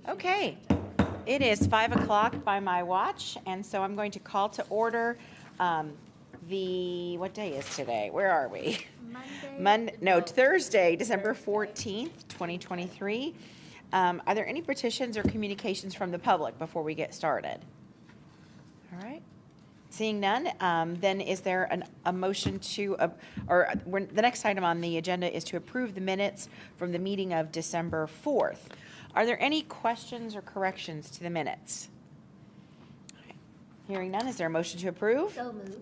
Okay, it is 5 o'clock by my watch, and so I'm going to call to order what day is today? Where are we? Thursday, December 14th, 2023. Are there any petitions or communications from the public before we get started? All right. Seeing none, then is there a motion the next item on the agenda is to approve the minutes from the meeting of December 4th. Are there any questions or corrections to the minutes? Okay. Hearing none, is there a motion to approve? So moved.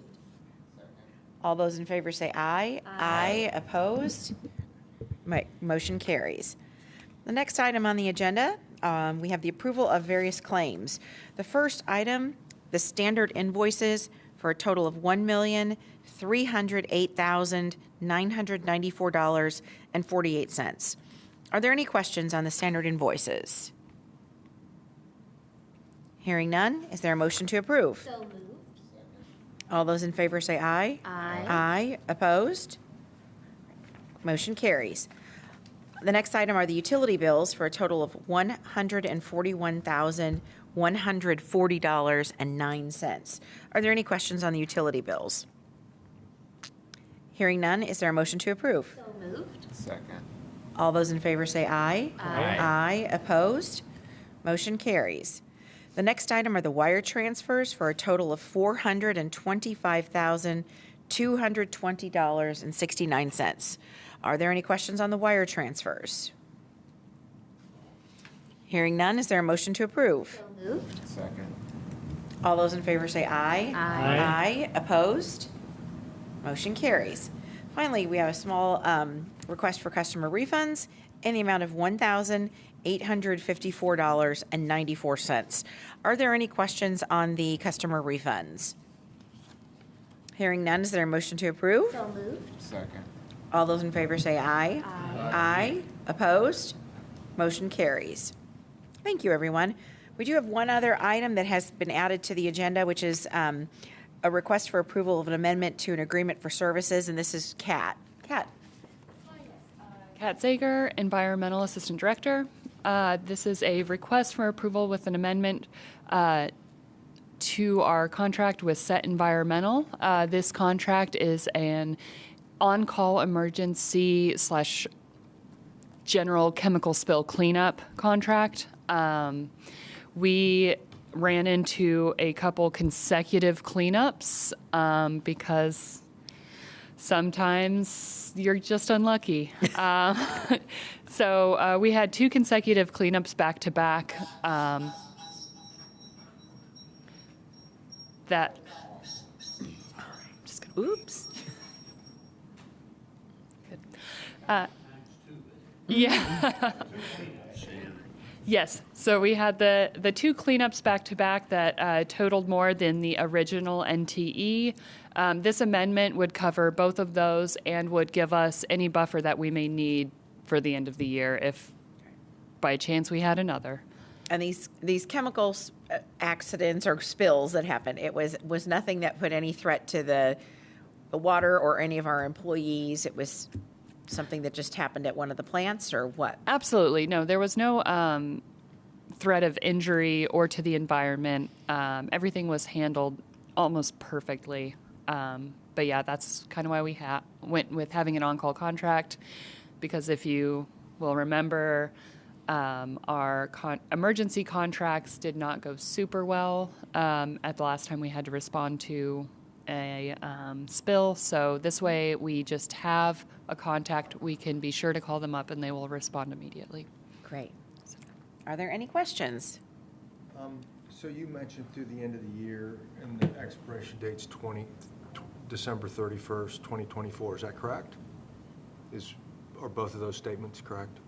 All those in favor say aye. Aye. Opposed? Motion carries. The next item on the agenda, we have the approval of various claims. The first item, the standard invoices for a total of $1,308,994.48. Are there any questions on the standard invoices? Hearing none, is there a motion to approve? So moved. All those in favor say aye. Aye. Aye. Opposed? Motion carries. The next item are the utility bills for a total of $141,140.09. Are there any questions on the utility bills? Hearing none, is there a motion to approve? So moved. Second. All those in favor say aye. Aye. Aye. Opposed? Motion carries. The next item are the wire transfers for a total of $425,220.69. Are there any questions on the wire transfers? Hearing none, is there a motion to approve? So moved. Second. All those in favor say aye. Aye. Aye. Opposed? Motion carries. Finally, we have a small request for customer refunds in the amount of $1,854.94. Are there any questions on the customer refunds? Hearing none, is there a motion to approve? So moved. Second. All those in favor say aye. Aye. Aye. Opposed? Motion carries. Thank you, everyone. We do have one other item that has been added to the agenda, which is a request for approval of an amendment to an agreement for services, and this is Kat. Kat. Kat Zager, Environmental Assistant Director. This is a request for approval with an amendment to our contract with Set Environmental. This contract is an on-call emergency / general chemical spill cleanup contract. We ran into a couple consecutive cleanups because sometimes you're just unlucky. So we had 2 consecutive cleanups back to back. Oops. Good. Yeah. Yes. So we had the 2 cleanups back to back that totaled more than the original NTE. This amendment would cover both of those and would give us any buffer that we may need for the end of the year if by chance we had another. And these chemical accidents or spills that happened, it was nothing that put any threat to the water or any of our employees. It was something that just happened at one of the plants, or what? Absolutely. No, there was no threat of injury or to the environment. Everything was handled almost perfectly. But yeah, that's kind of why we went with having an on-call contract, because if you will remember, our emergency contracts did not go super well at the last time we had to respond to a spill. So this way we just have a contact. We can be sure to call them up and they will respond immediately. Great. Are there any questions? So you mentioned through the end of the year, and the expiration date's December 31st, 2024. Is that correct? Are both of those statements correct?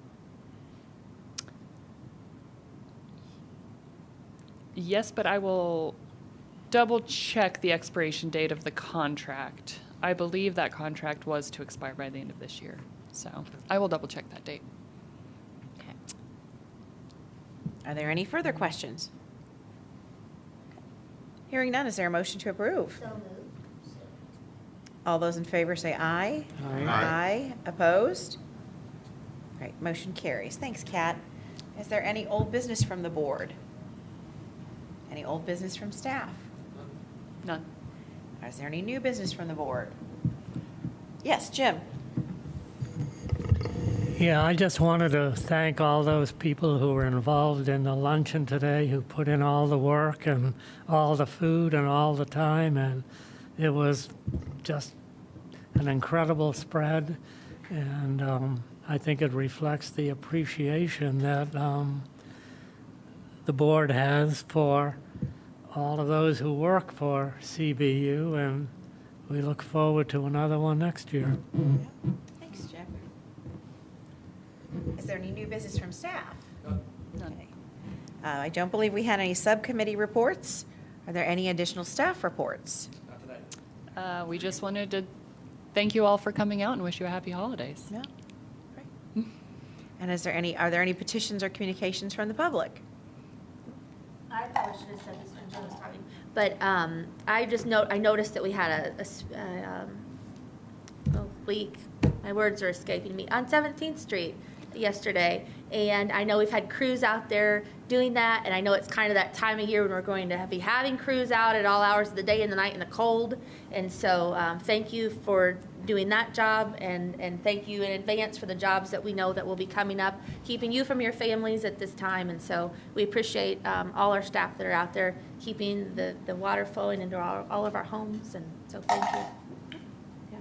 Yes, but I will double check the expiration date of the contract. I believe that contract was to expire by the end of this year. So I will double check that date. Okay. Are there any further questions? Hearing none, is there a motion to approve? So moved. All those in favor say aye. Aye. Aye. Opposed? All right, motion carries. Thanks, Kat. Is there any old business from the board? Any old business from staff? None. Is there any new business from the board? Yes, Jim? Yeah, I just wanted to thank all those people who were involved in the luncheon today, who put in all the work and all the food and all the time, and it was just an incredible spread, and I think it reflects the appreciation that the board has for all of those who work for CBU, and we look forward to another one next year. Thanks, Jim. Is there any new business from staff? None. Okay. I don't believe we had any subcommittee reports. Are there any additional staff reports? We just wanted to thank you all for coming out and wish you a happy holidays. No? Great. And are there any petitions or communications from the public? I probably should have said this when Jim was talking, but I noticed that we had a leak. My words are escaping me on 17th Street yesterday, and I know we've had crews out there doing that, and I know it's kind of that time of year when we're going to be having crews out at all hours of the day and the night in the cold, and so thank you for doing that job, and thank you in advance for the jobs that we know that will be coming up, keeping you from your families at this time, and so we appreciate all our staff that are out there keeping the water flowing into all of our homes, and so thank you. Yeah.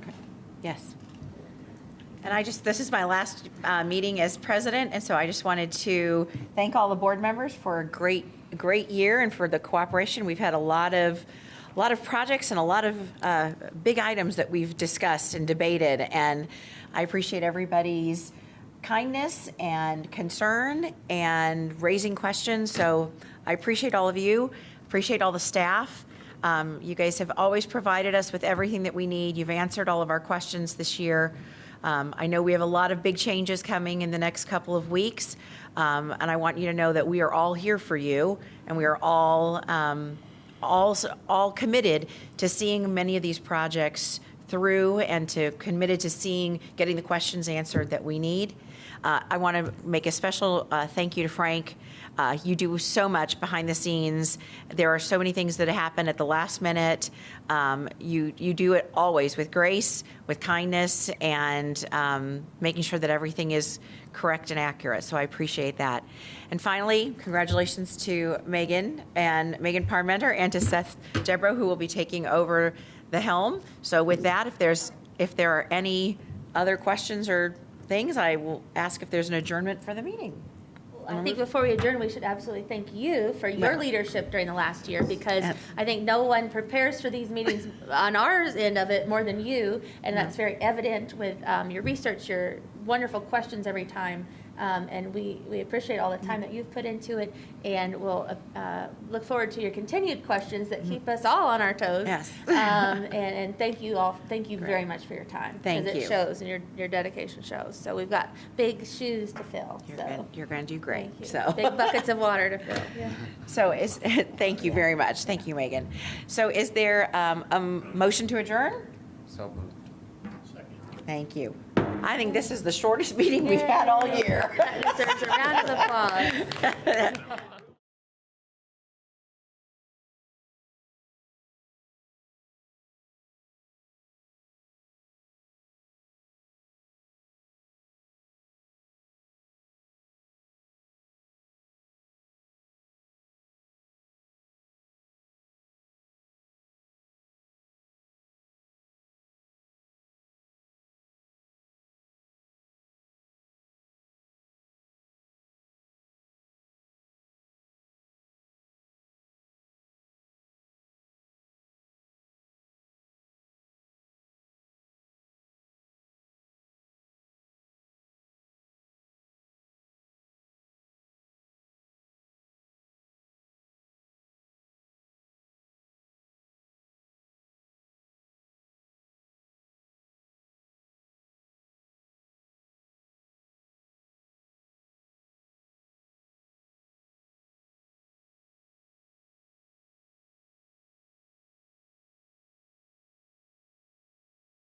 Yes. And this is my last meeting as president, and so I just wanted to thank all the board members for a great year and for the cooperation. We've had a lot of projects and a lot of big items that we've discussed and debated, and I appreciate everybody's kindness and concern and raising questions. So I appreciate all of you, appreciate all the staff. You guys have always provided us with everything that we need. You've answered all of our questions this year. I know we have a lot of big changes coming in the next couple of weeks, and I want you to know that we are all here for you, and we are all committed to seeing many of these projects through and committed to getting the questions answered that we need. I want to make a special thank you to Frank. You do so much behind the scenes. There are so many things that happen at the last minute. You do it always with grace, with kindness, and making sure that everything is correct and accurate. So I appreciate that. And finally, congratulations to Megan Parmenter and to Seth Deborah, who will be taking over the helm. So with that, if there are any other questions or things, I will ask if there's an adjournment for the meeting. I think before we adjourn, we should absolutely thank you for your leadership during the last year, because I think no one prepares for these meetings on our end of it more than you, and that's very evident with your research, your wonderful questions every time. And we appreciate all the time that you've put into it, and we'll look forward to your continued questions that keep us all on our toes. Yes. And thank you all. Thank you very much for your time. Thank because you. it shows, and your dedication shows. So we've got big shoes to fill. You're going to do great. Thank you. So Big buckets of water to fill. Yeah. So thank you very much. Thank you, Megan. So is there a motion to adjourn? So moved. Thank you. I think this is the shortest meeting we've had all year. That deserves a round of applause.